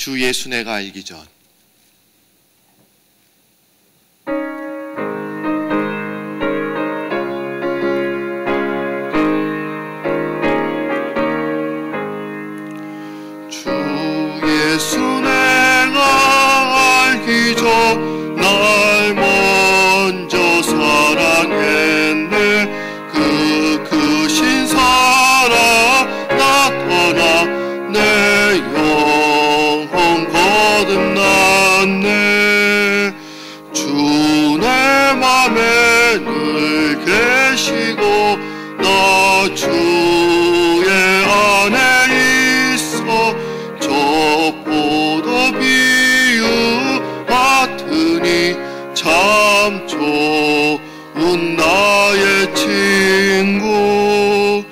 주 예수 내가 알기 전. 주 예수 내가 알기 전 날 먼저 사랑했네. 그 크신 사랑 나타나 내 영혼 거듭났네. 주 내 맘에 늘 계시고 나 주의 안에 있어. 저 포도 비유 같으니 참 좋은 나의 친구.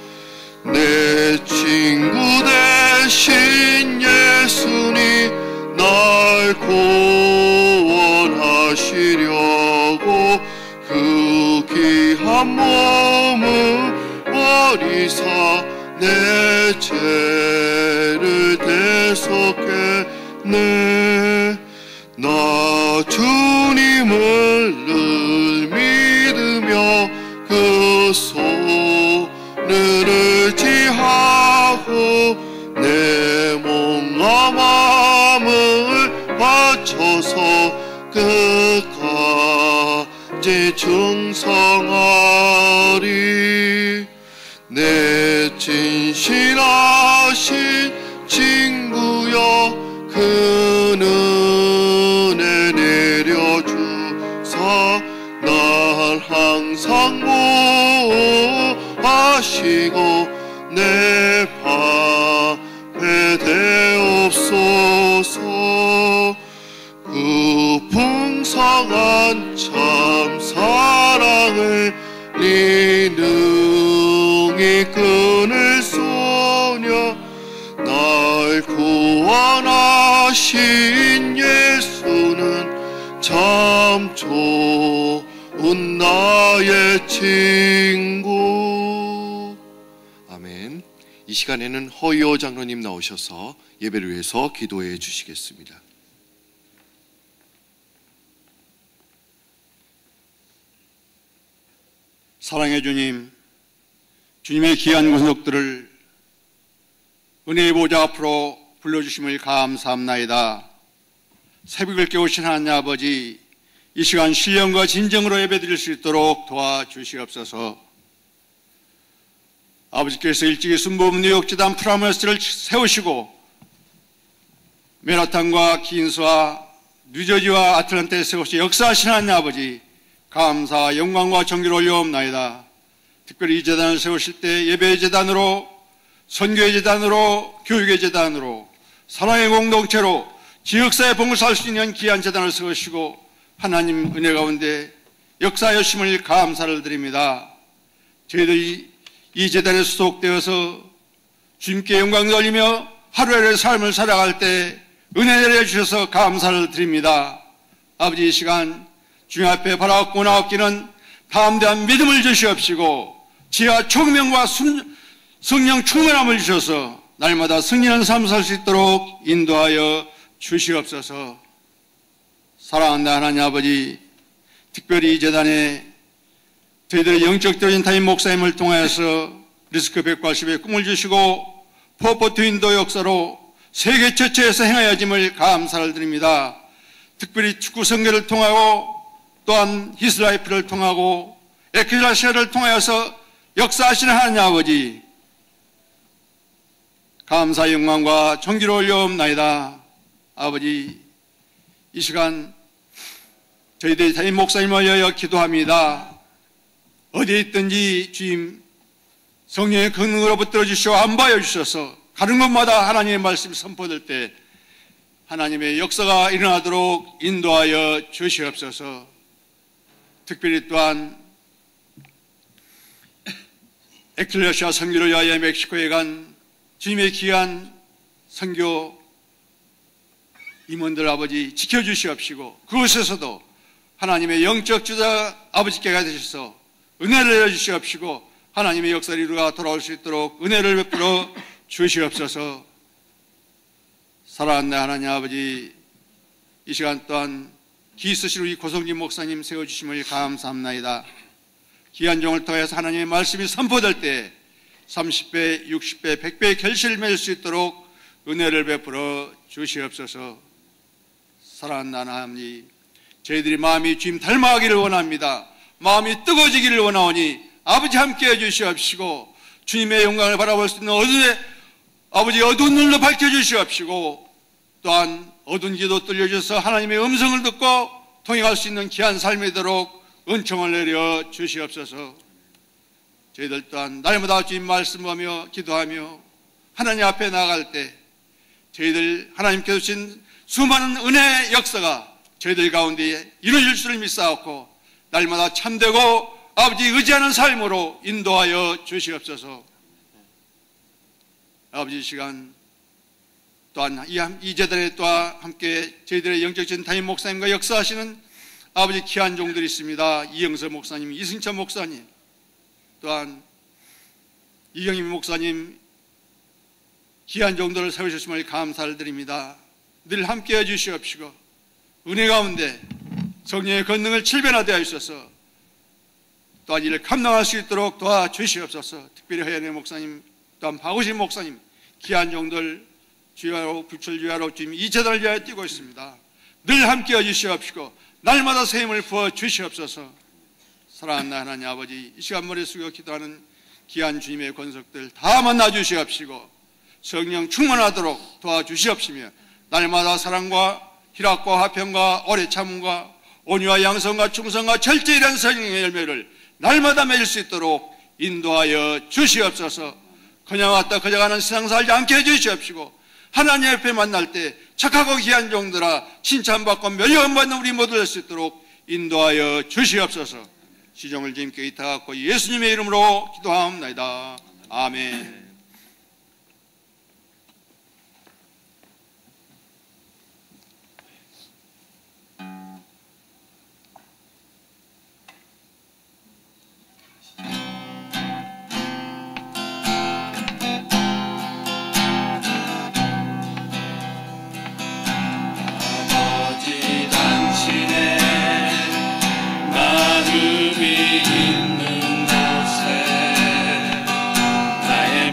내 친구 대신 예수니 날 구원하시려고 그 귀한 몸을 버리사 내 죄를 대속했네. 나 주님을 늘 믿으며 그 손을 의지하고 내 몸과 마음을 바쳐서 끝까지 충성하리. 내 진실하신 친구여 그 은혜 내려주사 날 항상 보호하시고 내 방패 되옵소서. 그 풍성한 참 사랑을 네 능히 끊을 소녀. 날 구원하신 예수는 참 좋은 나의 친구. 아멘. 이 시간에는 허이호 장로님 나오셔서 예배를 위해서 기도해 주시겠습니다. 사랑의 주님, 주님의 귀한 권속들을 은혜의 보좌 앞으로 불러주심을 감사합나이다. 새벽을 깨우신 하나님 아버지, 이 시간 신령과 진정으로 예배드릴 수 있도록 도와주시옵소서. 아버지께서 일찍이 순복음 뉴욕지단 프라모스를 세우시고 맨하탄과 긴스와 뉴저지와 아틀란타에 세우시 역사하신 하나님 아버지, 감사와 영광과 존귀를 올려옵나이다. 특별히 이 재단을 세우실 때 예배의 재단으로, 선교의 재단으로, 교육의 재단으로, 사랑의 공동체로 지역사회 봉사할 수 있는 귀한 재단을 세우시고 하나님 은혜 가운데 역사하심을 감사를 드립니다. 저희들이 이 재단에 소속되어서 주님께 영광 돌리며 하루하루의 삶을 살아갈 때 은혜 내려주셔서 감사를 드립니다. 아버지, 이 시간 주님 앞에 바라옵고 나옵기는 담대한 믿음을 주시옵시고 지혜와 총명과 성령 충만함을 주셔서 날마다 승리하는 삶을 살 수 있도록 인도하여 주시옵소서. 사랑하는 하나님 아버지, 특별히 이 재단에 저희들의 영적 대신 타임 목사님을 통하여서 리스크 180의 꿈을 주시고 포포트 인도 역사로 세계 최초에서 행하여짐을 감사를 드립니다. 특별히 축구 선교를 통하고 또한 히스라이프를 통하고 에클레시아를 통하여서 역사하시는 하나님 아버지, 감사 영광과 존귀를 올려옵나이다. 아버지, 이 시간 저희들이 담임 목사님을 위하여 기도합니다. 어디에 있든지 주님 성령의 권능으로 붙들어 주시고 안바여 주셔서 가는 곳마다 하나님의 말씀이 선포될 때 하나님의 역사가 일어나도록 인도하여 주시옵소서. 특별히 또한 에클레시아 선교를 위하여 멕시코에 간 주님의 귀한 선교 임원들 아버지 지켜주시옵시고 그곳에서도 하나님의 영적 주자 아버지께가 되셔서 은혜를 내려주시옵시고 하나님의 역사를 이루어 돌아올 수 있도록 은혜를 베풀어 주시옵소서. 사랑하는 하나님 아버지, 이 시간 또한 기 있으신 우리 고성진 목사님 세워주심을 감사합나이다. 귀한 종을 통해서 하나님의 말씀이 선포될 때 30배, 60배, 100배의 결실을 맺을 수 있도록 은혜를 베풀어 주시옵소서. 사랑하는 하나님, 저희들이 마음이 주님 닮아가기를 원합니다. 마음이 뜨거워지기를 원하오니 아버지 함께해 주시옵시고, 주님의 영광을 바라볼 수 있는 어두운 눈으로 밝혀주시옵시고, 또한 어두운 귀도 뚫려주셔서 하나님의 음성을 듣고 통행할 수 있는 귀한 삶이 되도록 은총을 내려 주시옵소서. 저희들 또한 날마다 주님 말씀하며 기도하며 하나님 앞에 나아갈 때 저희들 하나님께서 주신 수많은 은혜의 역사가 저희들 가운데 이루어질 줄을 믿사옵고, 날마다 참되고 아버지 의지하는 삶으로 인도하여 주시옵소서. 아버지, 이 시간 또한 이 재단에 또한 함께 저희들의 영적인 담임 목사님과 역사하시는 아버지 귀한 종들이 있습니다. 이영서 목사님, 이승천 목사님, 또한 이경임 목사님, 귀한 종들을 세우셨음을 감사를 드립니다. 늘 함께해 주시옵시고, 은혜 가운데 성령의 권능을 칠변화되어 있어서 또한 이를 감당할 수 있도록 도와주시옵소서. 특별히 허연의 목사님, 또한 박우신 목사님, 귀한 종들 주야로 불출주야로 지금 이 재단을 위하여 뛰고 있습니다. 늘 함께해 주시옵시고 날마다 새 힘을 부어 주시옵소서. 사랑하는 하나님 아버지, 이 시간 머리 숙여 기도하는 귀한 주님의 권속들 다 만나 주시옵시고 성령 충만하도록 도와주시옵시며, 날마다 사랑과 희락과 화평과 오래 참음과 온유와 양성과 충성과 절제이란 성령의 열매를 날마다 맺을 수 있도록 인도하여 주시옵소서. 그냥 왔다 그냥 가는 세상 살지 않게 해주시옵시고, 하나님 앞에 만날 때 착하고 귀한 종들아 칭찬받고 멸려받는 우리 모두 될 수 있도록 인도하여 주시옵소서. 시종을 주님께 의탁하고 예수님의 이름으로 기도하옵나이다. 아멘. 있는 곳에 나의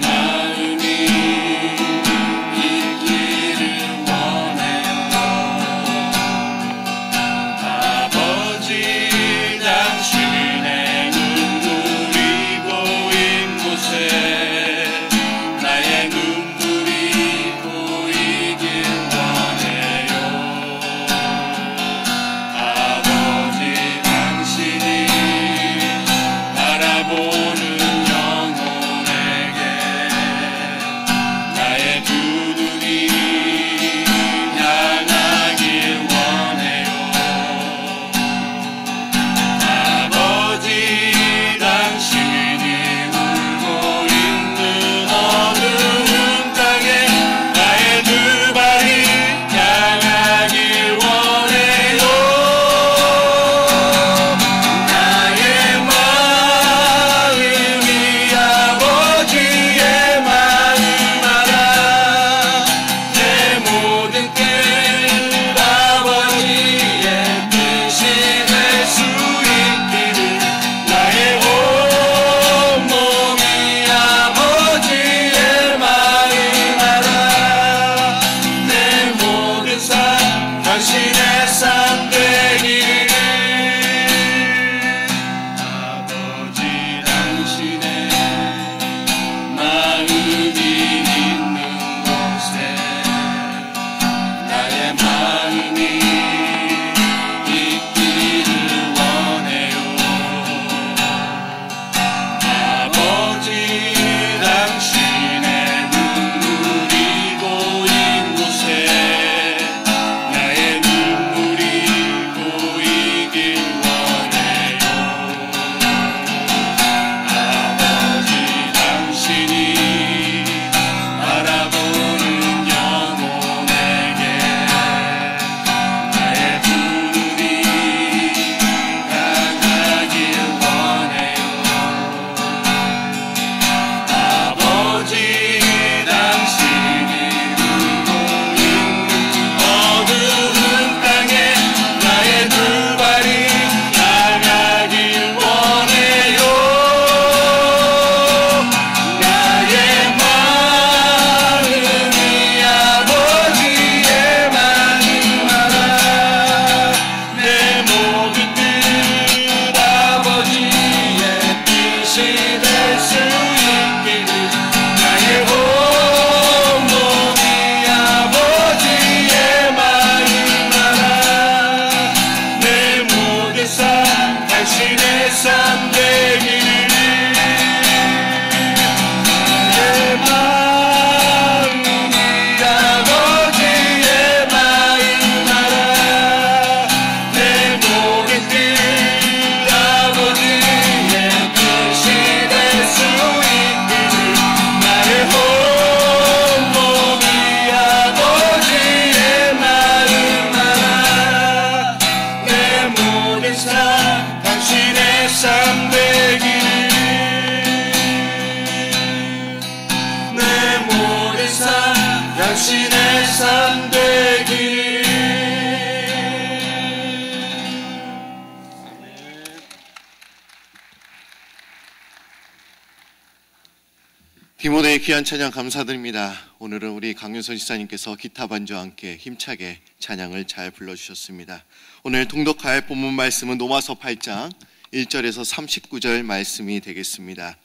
김호대의 귀한 찬양 감사드립니다. 오늘은 우리 강윤선 지사님께서 기타 반주와 함께 힘차게 찬양을 잘 불러주셨습니다. 오늘 통독할 본문 말씀은 로마서 8장 1절에서 39절 말씀이 되겠습니다.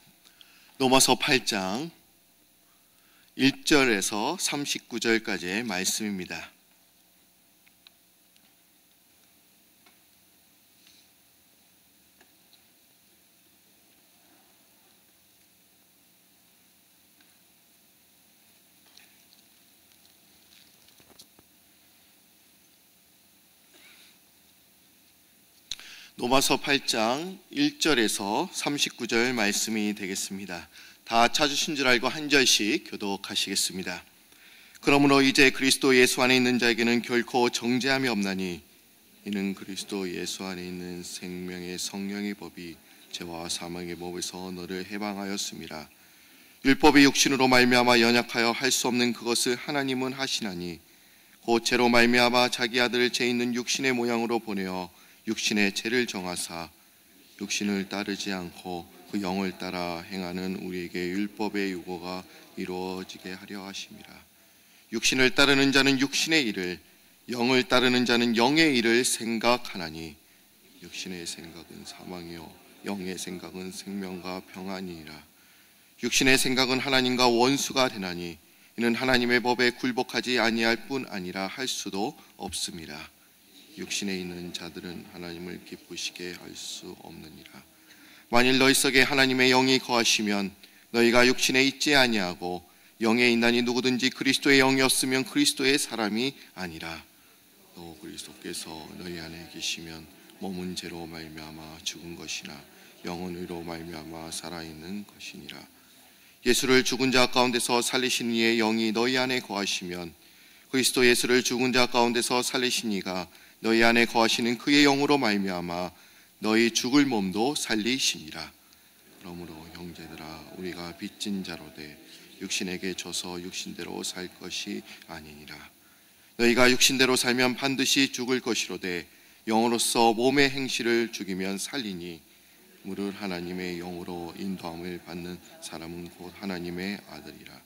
로마서 8장 1절에서 39절까지의 말씀입니다. 로마서 8장 1절에서 39절 말씀이 되겠습니다. 다 찾으신 줄 알고 한 절씩 교독하시겠습니다. 그러므로 이제 그리스도 예수 안에 있는 자에게는 결코 정죄함이 없나니 이는 그리스도 예수 안에 있는 생명의 성령의 법이 죄와 사망의 법에서 너를 해방하였음이라. 율법이 육신으로 말미암아 연약하여 할 수 없는 그것을 하나님은 하시나니 곧 죄로 말미암아 자기 아들을 죄 있는 육신의 모양으로 보내어 육신의 죄를 정하사 육신을 따르지 않고 그 영을 따라 행하는 우리에게 율법의 유고가 이루어지게 하려 하심이라. 육신을 따르는 자는 육신의 일을, 영을 따르는 자는 영의 일을 생각하나니 육신의 생각은 사망이요 영의 생각은 생명과 평안이니라. 육신의 생각은 하나님과 원수가 되나니 이는 하나님의 법에 굴복하지 아니할 뿐 아니라 할 수도 없음이라. 육신에 있는 자들은 하나님을 기쁘시게 할 수 없느니라. 만일 너희 속에 하나님의 영이 거하시면 너희가 육신에 있지 아니하고 영에 있나니 누구든지 그리스도의 영이 없으면 그리스도의 사람이 아니라. 또 그리스도께서 너희 안에 계시면 몸은 죄로 말미암아 죽은 것이나 영은 의로 말미암아 살아있는 것이니라. 예수를 죽은 자 가운데서 살리신 이의 영이 너희 안에 거하시면 그리스도 예수를 죽은 자 가운데서 살리신 이가 너희 안에 거하시는 그의 영으로 말미암아 너희 죽을 몸도 살리시니라. 그러므로 형제들아 우리가 빚진 자로되 육신에게 져서 육신대로 살 것이 아니니라. 너희가 육신대로 살면 반드시 죽을 것이로되 영으로서 몸의 행실을 죽이면 살리니 무릇 하나님의 영으로 인도함을 받는 사람은 곧 하나님의 아들이라.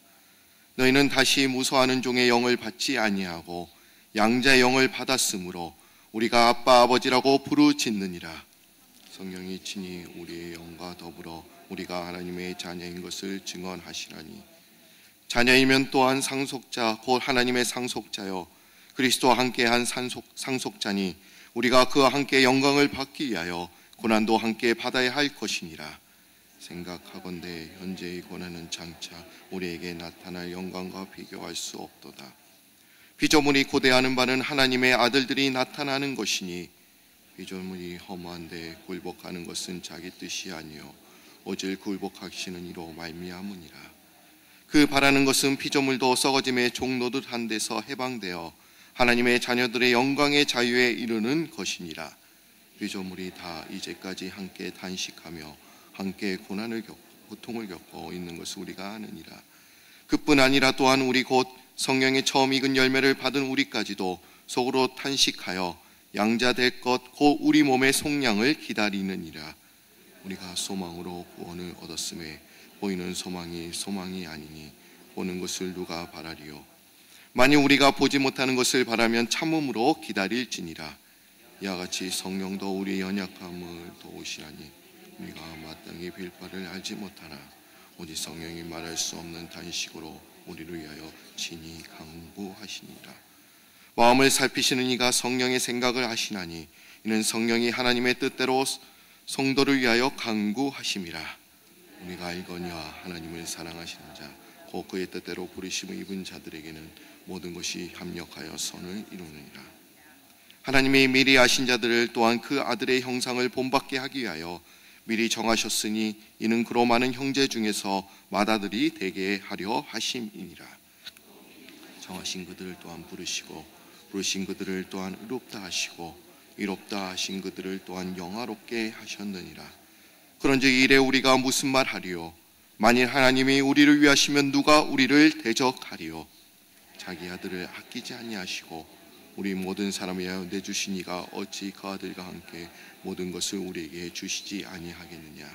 너희는 다시 무서워하는 종의 영을 받지 아니하고 양자의 영을 받았으므로 우리가 아빠 아버지라고 부르짖느니라. 성령이 친히 우리의 영과 더불어 우리가 하나님의 자녀인 것을 증언하시나니 자녀이면 또한 상속자 곧 하나님의 상속자요 그리스도와 함께한 상속자니 우리가 그와 함께 영광을 받기 위하여 고난도 함께 받아야 할 것이니라. 생각하건대 현재의 고난은 장차 우리에게 나타날 영광과 비교할 수 없도다. 피조물이 고대하는 바는 하나님의 아들들이 나타나는 것이니 피조물이 허무한데 굴복하는 것은 자기 뜻이 아니요 오직 굴복하시는 이로 말미암으니라. 그 바라는 것은 피조물도 썩어짐의 종노릇 한 데서 해방되어 하나님의 자녀들의 영광의 자유에 이르는 것이니라. 피조물이 다 이제까지 함께 단식하며 함께 고통을 겪고 있는 것을 우리가 아느니라. 그뿐 아니라 또한 우리 곧 성령의 처음 익은 열매를 받은 우리까지도 속으로 탄식하여 양자 될 것 곧 우리 몸의 속량을 기다리느니라. 우리가 소망으로 구원을 얻었음에 보이는 소망이 소망이 아니니 보는 것을 누가 바라리요. 만일 우리가 보지 못하는 것을 바라면 참음으로 기다릴지니라. 이와 같이 성령도 우리의 연약함을 도우시라니 우리가 마땅히 빌 바를 알지 못하나 오직 성령이 말할 수 없는 단식으로 우리를 위하여 친히 강구하시니라. 마음을 살피시는 이가 성령의 생각을 하시나니 이는 성령이 하나님의 뜻대로 성도를 위하여 강구하심이라. 우리가 알거니와 하나님을 사랑하시는 자 곧 그의 뜻대로 부르심을 입은 자들에게는 모든 것이 합력하여 선을 이루느니라. 하나님이 미리 아신 자들을 또한 그 아들의 형상을 본받게 하기 위하여 미리 정하셨으니 이는 그로 많은 형제 중에서 맏아들이 되게 하려 하심이니라. 정하신 그들을 또한 부르시고 부르신 그들을 또한 의롭다 하시고 의롭다 하신 그들을 또한 영화롭게 하셨느니라. 그런즉 이래 우리가 무슨 말 하리요? 만일 하나님이 우리를 위하시면 누가 우리를 대적하리요? 자기 아들을 아끼지 아니하시고 우리 모든 사람을 위하여 내주신 이가 어찌 그 아들과 함께 모든 것을 우리에게 주시지 아니하겠느냐.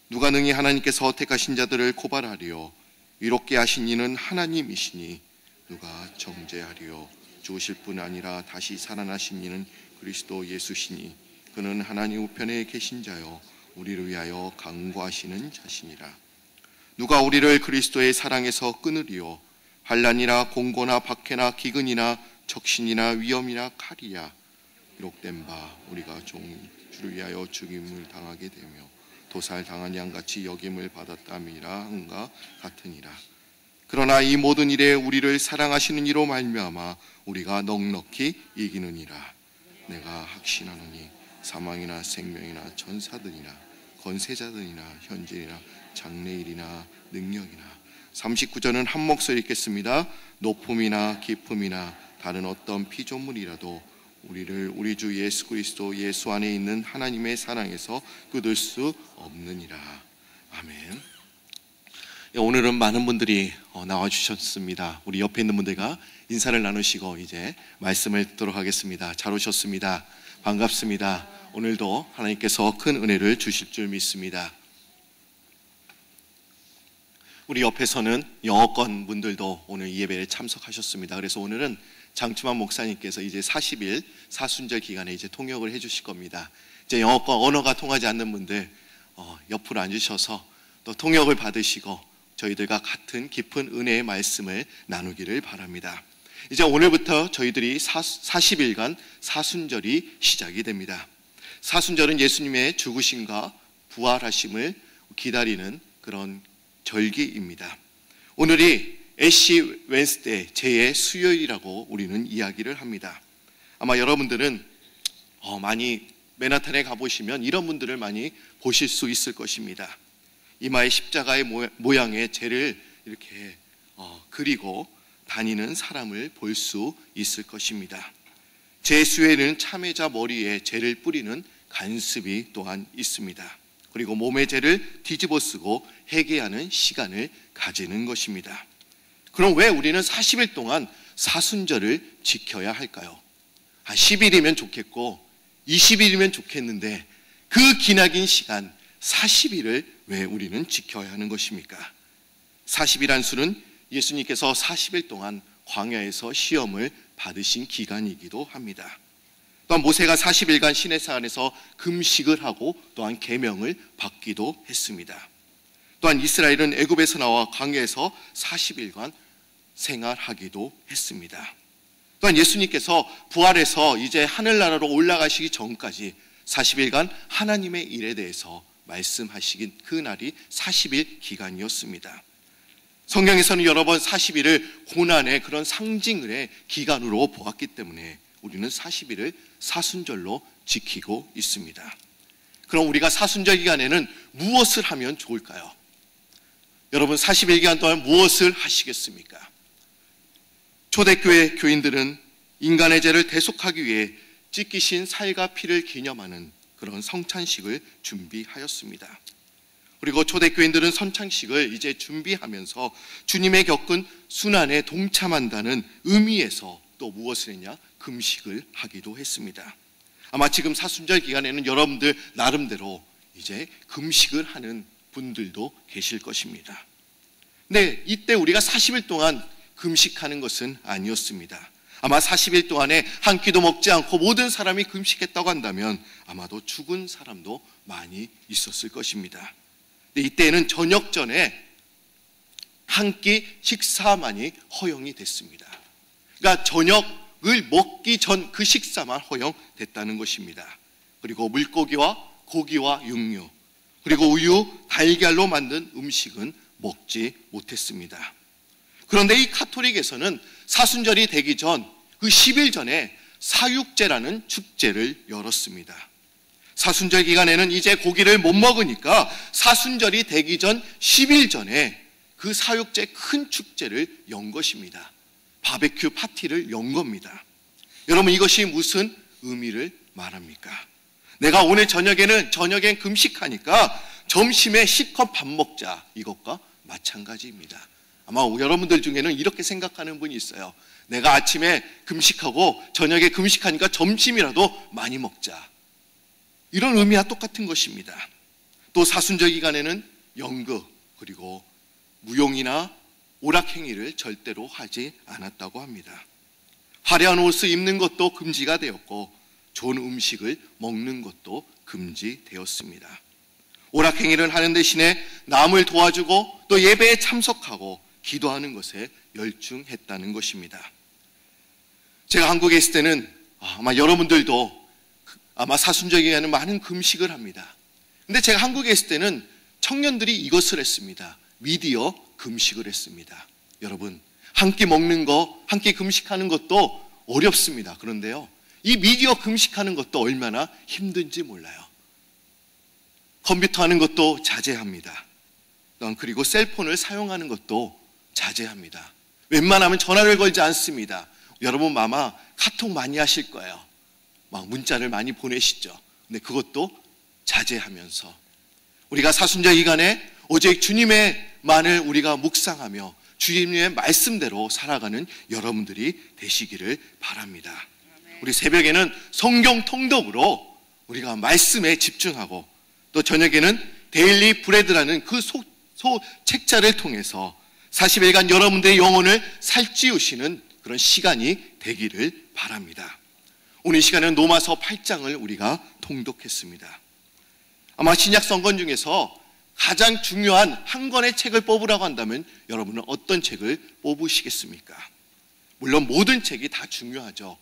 누가 능히 하나님께서 택하신 자들을 고발하리요? 위롭게 하신 이는 하나님이시니 누가 정죄하리요? 죽으실 뿐 아니라 다시 살아나신 이는 그리스도 예수시니 그는 하나님 우편에 계신 자요 우리를 위하여 강구하시는 자시니라. 누가 우리를 그리스도의 사랑에서 끊으리요? 환난이나 공고나 박해나 기근이나 적신이나 위험이나 칼이야. 기록된 바 우리가 주를 위하여 죽임을 당하게 되며 도살 당한 양같이 여김을 받았담이라 한가 같으니라. 그러나 이 모든 일에 우리를 사랑하시는 이로 말미암아 우리가 넉넉히 이기느니라. 내가 확신하노니 사망이나 생명이나 전사들이나 권세자들이나 현재이나 장래일이나 능력이나 39절은 한 목소리 읽겠습니다. 높음이나 깊음이나 다른 어떤 피조물이라도 우리를 우리 주 예수 그리스도 예수 안에 있는 하나님의 사랑에서 끊을 수 없느니라. 아멘. 오늘은 많은 분들이 나와주셨습니다. 우리 옆에 있는 분들과 인사를 나누시고 이제 말씀을 듣도록 하겠습니다. 잘 오셨습니다. 반갑습니다. 오늘도 하나님께서 큰 은혜를 주실 줄 믿습니다. 우리 옆에서는 영어권 분들도 오늘 이 예배에 참석하셨습니다. 그래서 오늘은 장충환 목사님께서 이제 40일 사순절 기간에 이제 통역을 해주실 겁니다. 이제 영어권 언어가 통하지 않는 분들 옆으로 앉으셔서 또 통역을 받으시고 저희들과 같은 깊은 은혜의 말씀을 나누기를 바랍니다. 이제 오늘부터 저희들이 40일간 사순절이 시작이 됩니다. 사순절은 예수님의 죽으심과 부활하심을 기다리는 그런 절기입니다. 오늘이 애쉬 웬스데이 제2의 수요일이라고 우리는 이야기를 합니다. 아마 여러분들은 많이 맨하탄에 가보시면 이런 분들을 많이 보실 수 있을 것입니다. 이마에 십자가의 모양의 재를 이렇게 그리고 다니는 사람을 볼 수 있을 것입니다. 제수에는 참회자 머리에 재를 뿌리는 간습이 또한 있습니다. 그리고 몸의 재를 뒤집어 쓰고 회개하는 시간을 가지는 것입니다. 그럼 왜 우리는 40일 동안 사순절을 지켜야 할까요? 한 10일이면 좋겠고 20일이면 좋겠는데 그 기나긴 시간 40일을 왜 우리는 지켜야 하는 것입니까? 40이란 수는 예수님께서 40일 동안 광야에서 시험을 받으신 기간이기도 합니다. 또한 모세가 40일간 시내산에서 금식을 하고 또한 계명을 받기도 했습니다. 또한 이스라엘은 애굽에서 나와 광야에서 40일간 생활하기도 했습니다. 또한 예수님께서 부활해서 이제 하늘나라로 올라가시기 전까지 40일간 하나님의 일에 대해서 말씀하시긴 그 날이 40일 기간이었습니다. 성경에서는 여러 번 40일을 고난의 그런 상징의 기간으로 보았기 때문에 우리는 40일을 사순절로 지키고 있습니다. 그럼 우리가 사순절 기간에는 무엇을 하면 좋을까요? 여러분 40일 기간 동안 무엇을 하시겠습니까? 초대교회 교인들은 인간의 죄를 대속하기 위해 찢기신 살과 피를 기념하는 그런 성찬식을 준비하였습니다. 그리고 초대교인들은 성찬식을 이제 준비하면서 주님의 겪은 순환에 동참한다는 의미에서 또 무엇을 했냐? 금식을 하기도 했습니다. 아마 지금 사순절 기간에는 여러분들 나름대로 이제 금식을 하는 분들도 계실 것입니다. 근데 이때 우리가 40일 동안 금식하는 것은 아니었습니다. 아마 40일 동안에 한 끼도 먹지 않고 모든 사람이 금식했다고 한다면 아마도 죽은 사람도 많이 있었을 것입니다. 근데 이때는 저녁 전에 한 끼 식사만이 허용이 됐습니다. 그러니까 저녁을 먹기 전 그 식사만 허용됐다는 것입니다. 그리고 물고기와 고기와 육류, 그리고 우유, 달걀로 만든 음식은 먹지 못했습니다. 그런데 이 가톨릭에서는 사순절이 되기 전 그 10일 전에 사육제라는 축제를 열었습니다. 사순절 기간에는 이제 고기를 못 먹으니까 사순절이 되기 전 10일 전에 그 사육제 큰 축제를 연 것입니다. 바베큐 파티를 연 겁니다. 여러분 이것이 무슨 의미를 말합니까? 내가 오늘 저녁엔 금식하니까 점심에 실컷 밥 먹자, 이것과 마찬가지입니다. 아마 여러분들 중에는 이렇게 생각하는 분이 있어요. 내가 아침에 금식하고 저녁에 금식하니까 점심이라도 많이 먹자. 이런 의미와 똑같은 것입니다. 또 사순절 기간에는 연극 그리고 무용이나 오락행위를 절대로 하지 않았다고 합니다. 화려한 옷을 입는 것도 금지가 되었고 좋은 음식을 먹는 것도 금지되었습니다. 오락행위를 하는 대신에 남을 도와주고 또 예배에 참석하고 기도하는 것에 열중했다는 것입니다. 제가 한국에 있을 때는 아마 여러분들도 아마 사순절 기간에는 많은 금식을 합니다. 근데 제가 한국에 있을 때는 청년들이 이것을 했습니다. 미디어 금식을 했습니다. 여러분, 한 끼 먹는 거, 한 끼 금식하는 것도 어렵습니다. 그런데요, 이 미디어 금식하는 것도 얼마나 힘든지 몰라요. 컴퓨터 하는 것도 자제합니다. 그리고 셀폰을 사용하는 것도 자제합니다. 웬만하면 전화를 걸지 않습니다. 여러분 아마 카톡 많이 하실 거예요. 막 문자를 많이 보내시죠. 근데 그것도 자제하면서 우리가 사순절 기간에 오직 주님의만을 우리가 묵상하며 주님의 말씀대로 살아가는 여러분들이 되시기를 바랍니다. 우리 새벽에는 성경 통독으로 우리가 말씀에 집중하고 또 저녁에는 데일리 브레드라는 그 책자를 통해서 40일간 여러분들의 영혼을 살찌우시는 그런 시간이 되기를 바랍니다. 오늘 시간은 로마서 8장을 우리가 통독했습니다. 아마 신약 성경 중에서 가장 중요한 한 권의 책을 뽑으라고 한다면 여러분은 어떤 책을 뽑으시겠습니까? 물론 모든 책이 다 중요하죠.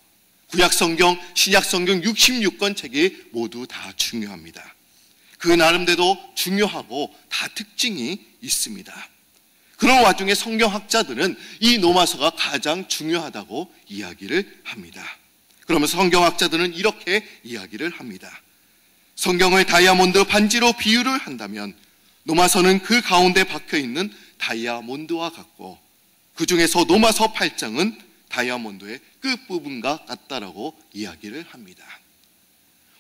구약 성경, 신약 성경 66권 책이 모두 다 중요합니다. 그 나름대로 중요하고 다 특징이 있습니다. 그런 와중에 성경학자들은 이 로마서가 가장 중요하다고 이야기를 합니다. 그러면서 성경학자들은 이렇게 이야기를 합니다. 성경을 다이아몬드 반지로 비유를 한다면 로마서는 그 가운데 박혀있는 다이아몬드와 같고 그 중에서 로마서 8장은 다이아몬드의 끝부분과 같다라고 이야기를 합니다.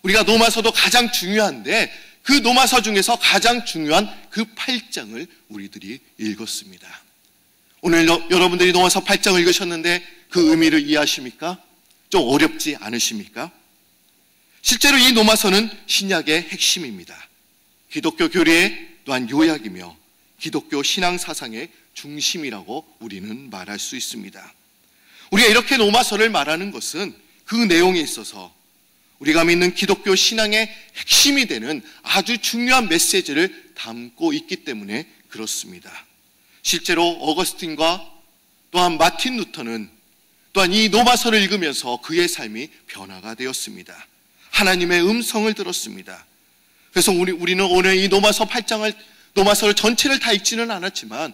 우리가 로마서도 가장 중요한데 그 로마서 중에서 가장 중요한 그 8장을 우리들이 읽었습니다. 오늘 여러분들이 로마서 8장을 읽으셨는데 그 의미를 이해하십니까? 좀 어렵지 않으십니까? 실제로 이 로마서는 신약의 핵심입니다. 기독교 교리의 또한 요약이며 기독교 신앙 사상의 중심이라고 우리는 말할 수 있습니다. 우리가 이렇게 로마서를 말하는 것은 그 내용에 있어서 우리가 믿는 기독교 신앙의 핵심이 되는 아주 중요한 메시지를 담고 있기 때문에 그렇습니다. 실제로 어거스틴과 또한 마틴 루터는 또한 이 로마서를 읽으면서 그의 삶이 변화가 되었습니다. 하나님의 음성을 들었습니다. 그래서 우리는 오늘 이 로마서를 전체를 다 읽지는 않았지만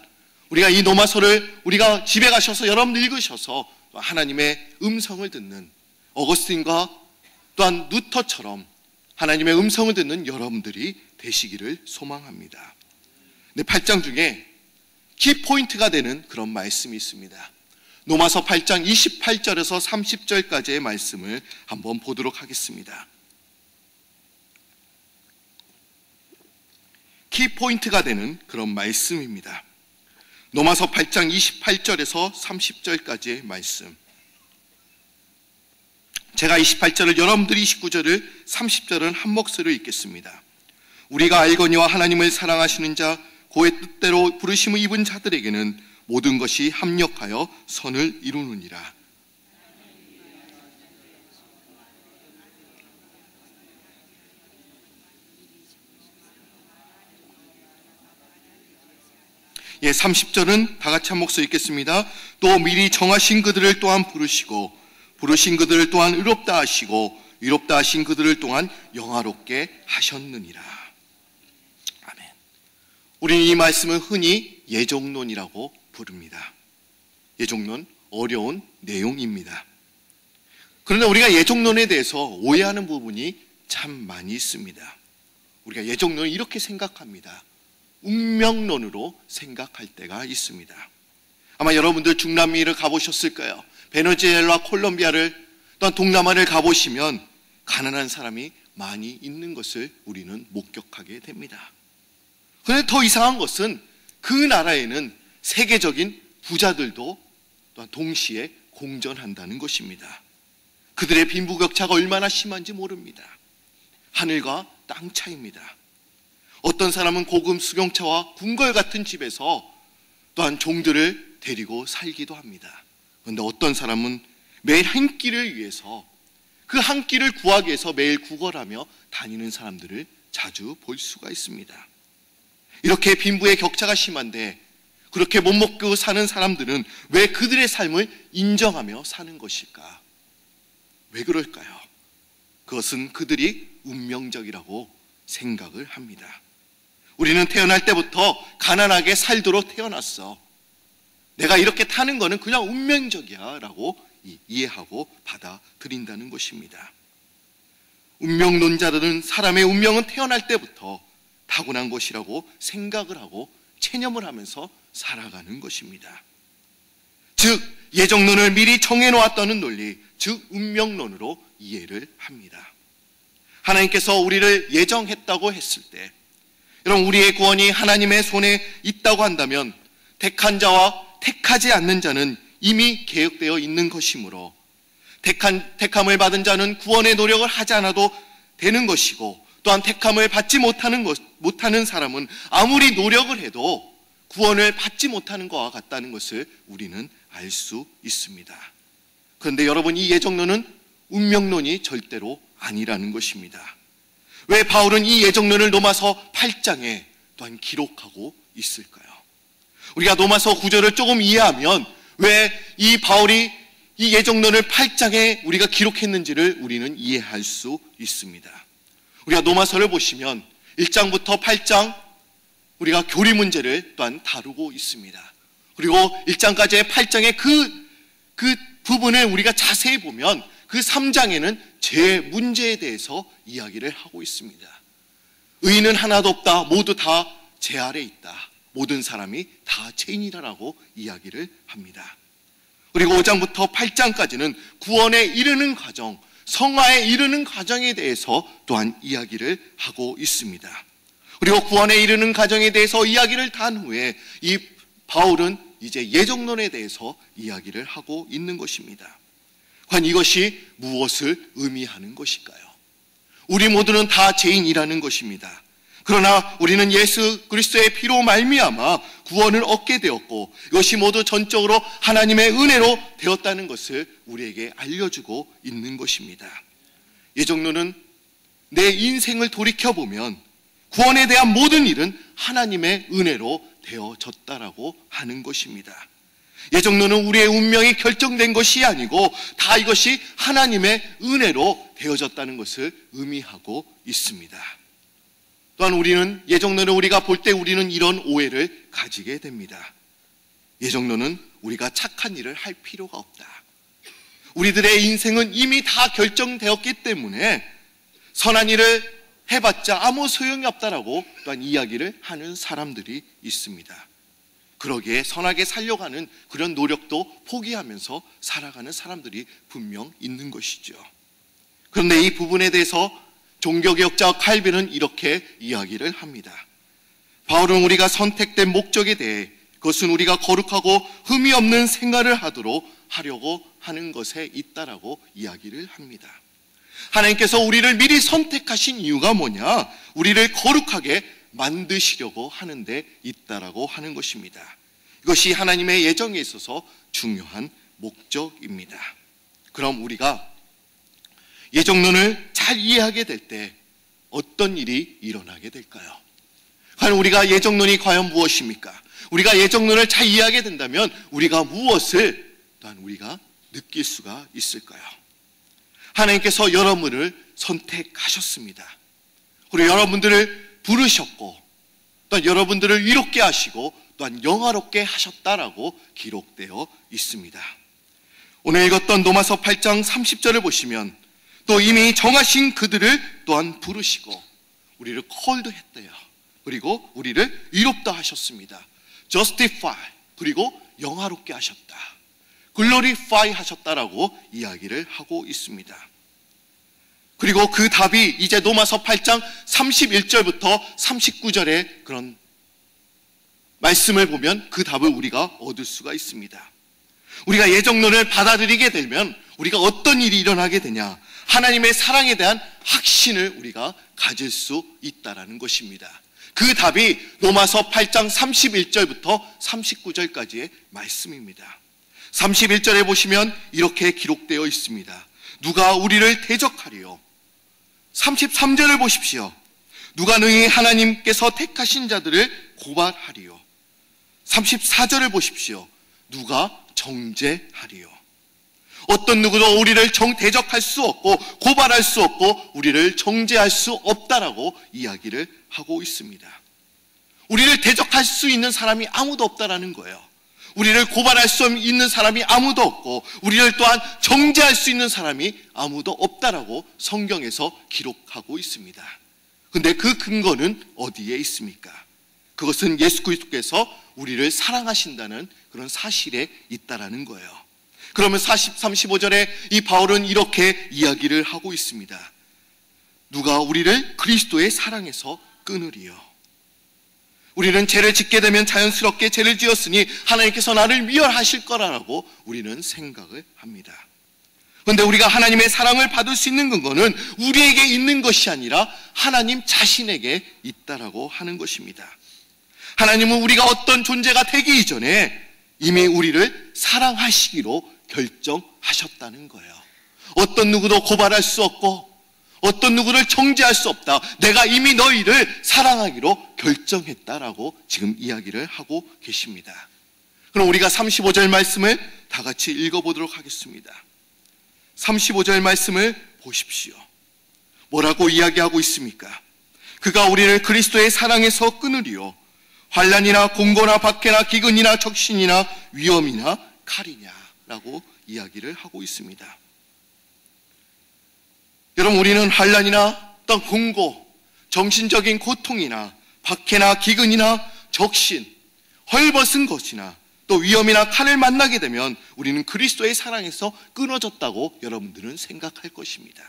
우리가 이 로마서를 우리가 집에 가셔서 여러분들 읽으셔서 하나님의 음성을 듣는 어거스틴과 또한 루터처럼 하나님의 음성을 듣는 여러분들이 되시기를 소망합니다. 근데 8장 중에 키포인트가 되는 그런 말씀이 있습니다. 로마서 8장 28절에서 30절까지의 말씀을 한번 보도록 하겠습니다. 키포인트가 되는 그런 말씀입니다. 로마서 8장 28절에서 30절까지의 말씀. 제가 28절을 여러분들이 29절을 30절은 한 목소리로 읽겠습니다. 우리가 알거니와 하나님을 사랑하시는 자 그의 뜻대로 부르심을 입은 자들에게는 모든 것이 합력하여 선을 이루느니라. 예, 30절은 다 같이 한 목소리 읽겠습니다. 또 미리 정하신 그들을 또한 부르시고 부르신 그들을 또한 의롭다 하시고 의롭다 하신 그들을 또한 영화롭게 하셨느니라. 아멘. 우리는 이 말씀을 흔히 예정론이라고 부릅니다. 예정론, 어려운 내용입니다. 그러나 우리가 예정론에 대해서 오해하는 부분이 참 많이 있습니다. 우리가 예정론을 이렇게 생각합니다. 운명론으로 생각할 때가 있습니다. 아마 여러분들 중남미를 가보셨을 거예요. 베네수엘라, 콜롬비아를 또한 동남아를 가보시면 가난한 사람이 많이 있는 것을 우리는 목격하게 됩니다. 그런데 더 이상한 것은 그 나라에는 세계적인 부자들도 또한 동시에 공존한다는 것입니다. 그들의 빈부격차가 얼마나 심한지 모릅니다. 하늘과 땅 차이입니다. 어떤 사람은 고급 수경차와 궁궐 같은 집에서 또한 종들을 데리고 살기도 합니다. 그런데 어떤 사람은 매일 한 끼를 위해서 그 한 끼를 구하기 위해서 매일 구걸하며 다니는 사람들을 자주 볼 수가 있습니다. 이렇게 빈부의 격차가 심한데 그렇게 못 먹고 사는 사람들은 왜 그들의 삶을 인정하며 사는 것일까? 왜 그럴까요? 그것은 그들이 운명적이라고 생각을 합니다. 우리는 태어날 때부터 가난하게 살도록 태어났어. 내가 이렇게 타는 거는 그냥 운명적이야 라고 이해하고 받아들인다는 것입니다. 운명론자들은 사람의 운명은 태어날 때부터 타고난 것이라고 생각을 하고 체념을 하면서 살아가는 것입니다. 즉 예정론을 미리 정해놓았다는 논리, 즉 운명론으로 이해를 합니다. 하나님께서 우리를 예정했다고 했을 때, 여러분 우리의 구원이 하나님의 손에 있다고 한다면 택한 자와 택하지 않는 자는 이미 계획되어 있는 것이므로 택함을 받은 자는 구원의 노력을 하지 않아도 되는 것이고, 또한 택함을 받지 못하는 사람은 아무리 노력을 해도 구원을 받지 못하는 것과 같다는 것을 우리는 알 수 있습니다. 그런데 여러분, 이 예정론은 운명론이 절대로 아니라는 것입니다. 왜 바울은 이 예정론을 로마서 8장에 또한 기록하고 있을까요? 우리가 로마서 9절을 조금 이해하면 왜 이 바울이 이 예정론을 8장에 우리가 기록했는지를 우리는 이해할 수 있습니다. 우리가 로마서를 보시면 1장부터 8장 우리가 교리 문제를 또한 다루고 있습니다. 그리고 1장까지의 8장의 그 부분을 우리가 자세히 보면 그 3장에는 죄 문제에 대해서 이야기를 하고 있습니다. 의인은 하나도 없다. 모두 다 죄 아래 있다. 모든 사람이 다 죄인이라고 이야기를 합니다. 그리고 5장부터 8장까지는 구원에 이르는 과정, 성화에 이르는 과정에 대해서 또한 이야기를 하고 있습니다. 그리고 구원에 이르는 과정에 대해서 이야기를 한 후에 이 바울은 이제 예정론에 대해서 이야기를 하고 있는 것입니다. 과연 이것이 무엇을 의미하는 것일까요? 우리 모두는 다 죄인이라는 것입니다. 그러나 우리는 예수 그리스도의 피로 말미암아 구원을 얻게 되었고, 이것이 모두 전적으로 하나님의 은혜로 되었다는 것을 우리에게 알려주고 있는 것입니다. 예정론은 내 인생을 돌이켜보면 구원에 대한 모든 일은 하나님의 은혜로 되어졌다라고 하는 것입니다. 예정론은 우리의 운명이 결정된 것이 아니고 다 이것이 하나님의 은혜로 되어졌다는 것을 의미하고 있습니다. 또한 우리는 예정론을 우리가 볼 때 우리는 이런 오해를 가지게 됩니다. 예정론은 우리가 착한 일을 할 필요가 없다. 우리들의 인생은 이미 다 결정되었기 때문에 선한 일을 해봤자 아무 소용이 없다라고 또한 이야기를 하는 사람들이 있습니다. 그러기에 선하게 살려고 하는 그런 노력도 포기하면서 살아가는 사람들이 분명 있는 것이죠. 그런데 이 부분에 대해서 종교개혁자 칼빈은 이렇게 이야기를 합니다. 바울은 우리가 선택된 목적에 대해 그것은 우리가 거룩하고 흠이 없는 생활을 하려고 하는 것에 있다라고 이야기를 합니다. 하나님께서 우리를 미리 선택하신 이유가 뭐냐? 우리를 거룩하게 만드시려고 하는 데 있다라고 하는 것입니다. 이것이 하나님의 예정에 있어서 중요한 목적입니다. 그럼 우리가 예정론을 잘 이해하게 될 때 어떤 일이 일어나게 될까요? 과연 우리가 예정론이 과연 무엇입니까? 우리가 예정론을 잘 이해하게 된다면 우리가 무엇을 또한 우리가 느낄 수가 있을까요? 하나님께서 여러분을 선택하셨습니다. 그리고 여러분들을 부르셨고 또한 여러분들을 이롭게 하시고 또한 영화롭게 하셨다라고 기록되어 있습니다. 오늘 읽었던 로마서 8장 30절을 보시면 또 이미 정하신 그들을 또한 부르시고 우리를 called 했대요. 그리고 우리를 이롭다 하셨습니다. justify, 그리고 영화롭게 하셨다. glorify 하셨다라고 이야기를 하고 있습니다. 그리고 그 답이 이제 로마서 8장 31절부터 39절의 그런 말씀을 보면 그 답을 우리가 얻을 수가 있습니다. 우리가 예정론을 받아들이게 되면 우리가 어떤 일이 일어나게 되냐? 하나님의 사랑에 대한 확신을 우리가 가질 수 있다라는 것입니다. 그 답이 로마서 8장 31절부터 39절까지의 말씀입니다. 31절에 보시면 이렇게 기록되어 있습니다. 누가 우리를 대적하리요? 33절을 보십시오. 누가 능히 하나님께서 택하신 자들을 고발하리요? 34절을 보십시오. 누가 정죄하리요? 어떤 누구도 우리를 대적할 수 없고 고발할 수 없고 우리를 정죄할 수 없다라고 이야기를 하고 있습니다. 우리를 대적할 수 있는 사람이 아무도 없다라는 거예요. 우리를 고발할 수 있는 사람이 아무도 없고 우리를 또한 정죄할 수 있는 사람이 아무도 없다라고 성경에서 기록하고 있습니다. 그런데 그 근거는 어디에 있습니까? 그것은 예수 그리스도께서 우리를 사랑하신다는 그런 사실에 있다라는 거예요. 그러면 35절에 이 바울은 이렇게 이야기를 하고 있습니다. 누가 우리를 그리스도의 사랑에서 끊으리요? 우리는 죄를 짓게 되면 자연스럽게 죄를 지었으니 하나님께서 나를 미워하실 거라고 우리는 생각을 합니다. 그런데 우리가 하나님의 사랑을 받을 수 있는 근거는 우리에게 있는 것이 아니라 하나님 자신에게 있다라고 하는 것입니다. 하나님은 우리가 어떤 존재가 되기 이전에 이미 우리를 사랑하시기로 결정하셨다는 거예요. 어떤 누구도 고발할 수 없고 어떤 누구를 정죄할 수 없다. 내가 이미 너희를 사랑하기로 결정했다라고 지금 이야기를 하고 계십니다. 그럼 우리가 35절 말씀을 다 같이 읽어보도록 하겠습니다. 35절 말씀을 보십시오. 뭐라고 이야기하고 있습니까? 그가 우리를 그리스도의 사랑에서 끊으리요. 환난이나 공고나 박해나 기근이나 적신이나 위험이나 칼이냐라고 이야기를 하고 있습니다. 여러분, 우리는 환난이나 어떤 공고, 정신적인 고통이나 박해나 기근이나 적신, 헐벗은 것이나 또 위험이나 칼을 만나게 되면 우리는 그리스도의 사랑에서 끊어졌다고 여러분들은 생각할 것입니다.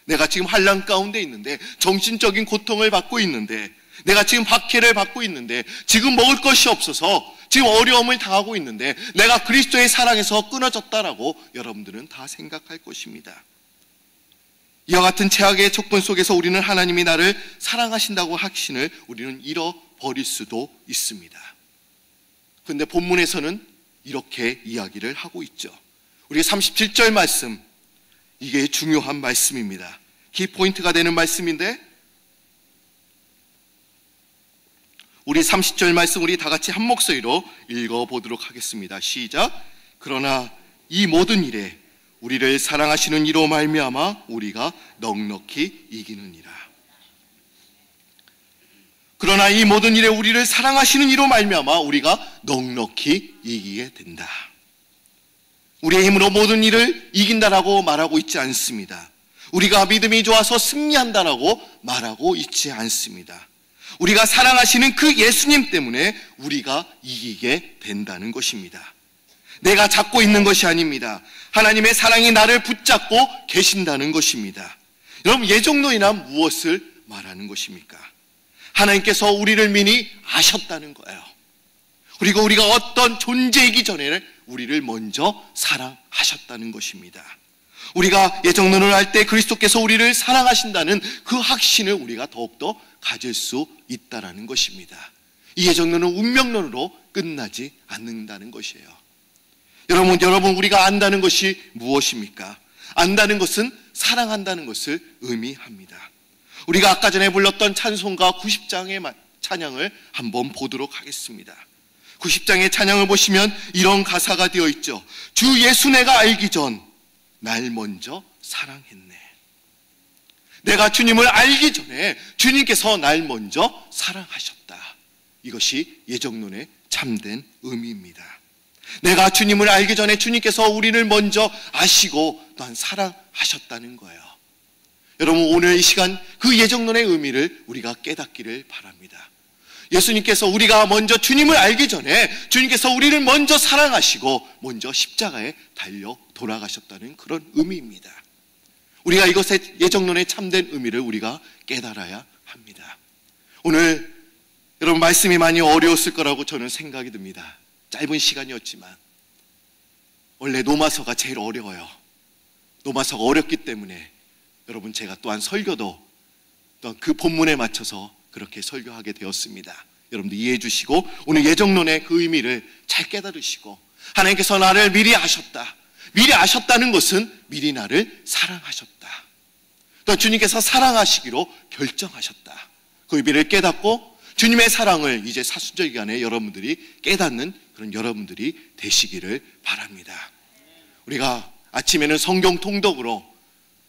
내가 지금 환난 가운데 있는데, 정신적인 고통을 받고 있는데, 내가 지금 박해를 받고 있는데, 지금 먹을 것이 없어서 지금 어려움을 당하고 있는데 내가 그리스도의 사랑에서 끊어졌다라고 여러분들은 다 생각할 것입니다. 이와 같은 최악의 조건 속에서 우리는 하나님이 나를 사랑하신다고 확신을 우리는 잃어버릴 수도 있습니다. 그런데 본문에서는 이렇게 이야기를 하고 있죠. 우리 37절 말씀, 이게 중요한 말씀입니다. 키포인트가 되는 말씀인데, 우리 30절 말씀 우리 다 같이 한 목소리로 읽어보도록 하겠습니다. 시작. 그러나 이 모든 일에 우리를 사랑하시는 이로 말미암아 우리가 넉넉히 이기느니라. 그러나 이 모든 일에 우리를 사랑하시는 이로 말미암아 우리가 넉넉히 이기게 된다. 우리의 힘으로 모든 일을 이긴다라고 말하고 있지 않습니다. 우리가 믿음이 좋아서 승리한다라고 말하고 있지 않습니다. 우리가 사랑하시는 그 예수님 때문에 우리가 이기게 된다는 것입니다. 내가 잡고 있는 것이 아닙니다. 하나님의 사랑이 나를 붙잡고 계신다는 것입니다. 여러분, 예정론이란 무엇을 말하는 것입니까? 하나님께서 우리를 미리 아셨다는 거예요. 그리고 우리가 어떤 존재이기 전에 우리를 먼저 사랑하셨다는 것입니다. 우리가 예정론을 할 때 그리스도께서 우리를 사랑하신다는 그 확신을 우리가 더욱더 가질 수 있다는 것입니다. 이 예정론은 운명론으로 끝나지 않는다는 것이에요. 여러분, 우리가 안다는 것이 무엇입니까? 안다는 것은 사랑한다는 것을 의미합니다. 우리가 아까 전에 불렀던 찬송가 90장의 찬양을 한번 보도록 하겠습니다. 90장의 찬양을 보시면 이런 가사가 되어 있죠. 주 예수 내가 알기 전 날 먼저 사랑했네. 내가 주님을 알기 전에 주님께서 날 먼저 사랑하셨다. 이것이 예정론의 참된 의미입니다. 내가 주님을 알기 전에 주님께서 우리를 먼저 아시고 또한 사랑하셨다는 거예요. 여러분, 오늘 이 시간 그 예정론의 의미를 우리가 깨닫기를 바랍니다. 예수님께서 우리가 먼저 주님을 알기 전에 주님께서 우리를 먼저 사랑하시고 먼저 십자가에 달려 돌아가셨다는 그런 의미입니다. 우리가 이것의 예정론의 참된 의미를 우리가 깨달아야 합니다. 오늘 여러분, 말씀이 많이 어려웠을 거라고 저는 생각이 듭니다. 짧은 시간이었지만 원래 로마서가 제일 어려워요. 로마서가 어렵기 때문에 여러분, 제가 또한 설교도 또한 그 본문에 맞춰서 그렇게 설교하게 되었습니다. 여러분들 이해해 주시고 오늘 예정론의 그 의미를 잘 깨달으시고, 하나님께서 나를 미리 아셨다. 미리 아셨다는 것은 미리 나를 사랑하셨다. 또 주님께서 사랑하시기로 결정하셨다. 그 의미를 깨닫고 주님의 사랑을 이제 사순절 기간에 여러분들이 깨닫는 그런 여러분들이 되시기를 바랍니다. 우리가 아침에는 성경 통독으로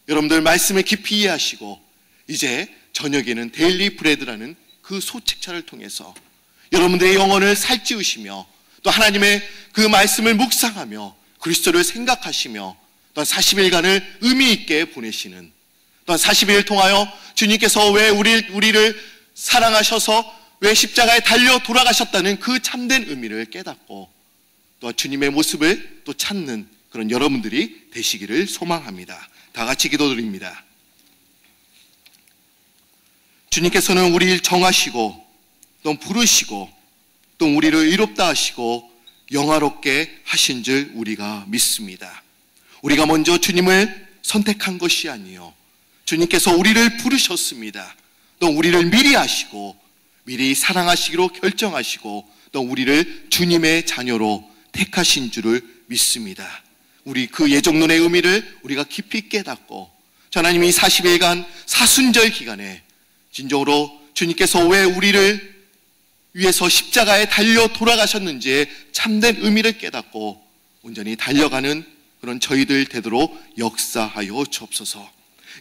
여러분들 말씀을 깊이 이해하시고, 이제 저녁에는 데일리 브레드라는 그 소책차를 통해서 여러분들의 영혼을 살찌우시며, 또 하나님의 그 말씀을 묵상하며 그리스도를 생각하시며, 또한 40일간을 의미 있게 보내시는, 또한 40일을 통하여 주님께서 왜 우리를 사랑하셔서 왜 십자가에 달려 돌아가셨다는 그 참된 의미를 깨닫고, 또 주님의 모습을 또 찾는 그런 여러분들이 되시기를 소망합니다. 다 같이 기도드립니다. 주님께서는 우리를 정하시고 또 부르시고 또 우리를 의롭다 하시고 영화롭게 하신 줄 우리가 믿습니다. 우리가 먼저 주님을 선택한 것이 아니요, 주님께서 우리를 부르셨습니다. 또 우리를 미리 아시고 미리 사랑하시기로 결정하시고 또 우리를 주님의 자녀로 택하신 줄을 믿습니다. 우리 그 예정론의 의미를 우리가 깊이 깨닫고, 하나님이 40일간 사순절 기간에 진정으로 주님께서 왜 우리를 위해서 십자가에 달려 돌아가셨는지의 참된 의미를 깨닫고 온전히 달려가는 그런 저희들 되도록 역사하여 주옵소서.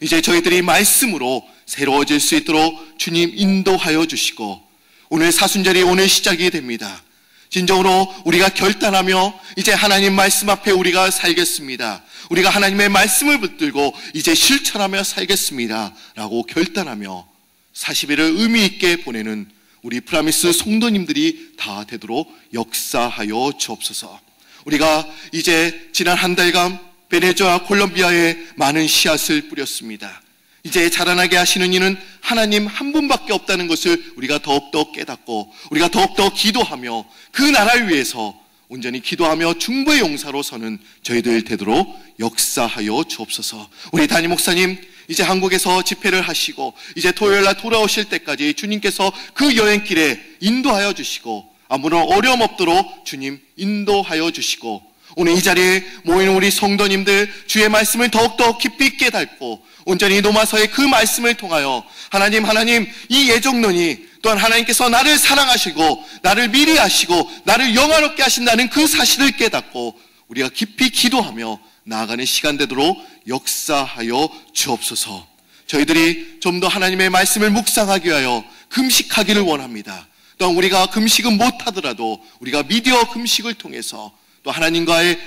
이제 저희들이 말씀으로 새로워질 수 있도록 주님 인도하여 주시고, 오늘 사순절이 오늘 시작이 됩니다. 진정으로 우리가 결단하며 이제 하나님 말씀 앞에 우리가 살겠습니다. 우리가 하나님의 말씀을 붙들고 이제 실천하며 살겠습니다 라고 결단하며 40일을 의미 있게 보내는 우리 프라미스 성도님들이 다 되도록 역사하여 주옵소서. 우리가 이제 지난 한 달간 베네수엘라 콜롬비아에 많은 씨앗을 뿌렸습니다. 이제 자라나게 하시는 이는 하나님 한 분밖에 없다는 것을 우리가 더욱더 깨닫고, 우리가 더욱더 기도하며 그 나라를 위해서 온전히 기도하며 중보의 용사로 서는 저희들 되도록 역사하여 주옵소서. 우리 담임 목사님 이제 한국에서 집회를 하시고 이제 토요일날 돌아오실 때까지 주님께서 그 여행길에 인도하여 주시고, 아무런 어려움 없도록 주님 인도하여 주시고, 오늘 이 자리에 모인 우리 성도님들 주의 말씀을 더욱더 깊이 깨닫고 온전히 로마서의 그 말씀을 통하여 하나님 이 예정론이 또한 하나님께서 나를 사랑하시고 나를 미리 아시고 나를 영화롭게 하신다는 그 사실을 깨닫고 우리가 깊이 기도하며 나아가는 시간 되도록 역사하여 주옵소서. 저희들이 좀 더 하나님의 말씀을 묵상하기 위하여 금식하기를 원합니다. 또한 우리가 금식은 못하더라도 우리가 미디어 금식을 통해서 또 하나님과의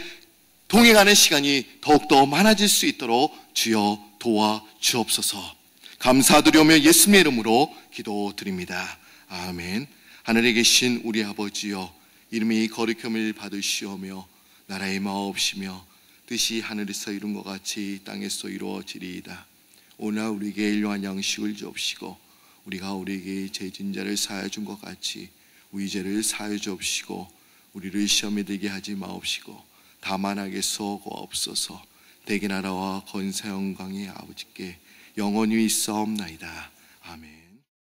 동행하는 시간이 더욱더 많아질 수 있도록 주여 도와 주옵소서. 감사드리며 예수님의 이름으로 기도드립니다. 아멘. 하늘에 계신 우리 아버지여, 이름이 거룩함을 받으시오며 나라의 마옵시며 뜻이 하늘에서 이룬 것 같이 땅에서 이루어지리이다. 오늘 우리에게 일용할 양식을 주옵시고 우리가 우리에게 죄진 자를 사하여 준 것 같이 우리 죄를 사하여 주옵시고 우리를 시험에 들게 하지 마옵시고 다만 악에서 구하옵소서. 대개 나라와 권세 영광이 아버지께 영원히 있사옵나이다. 아멘.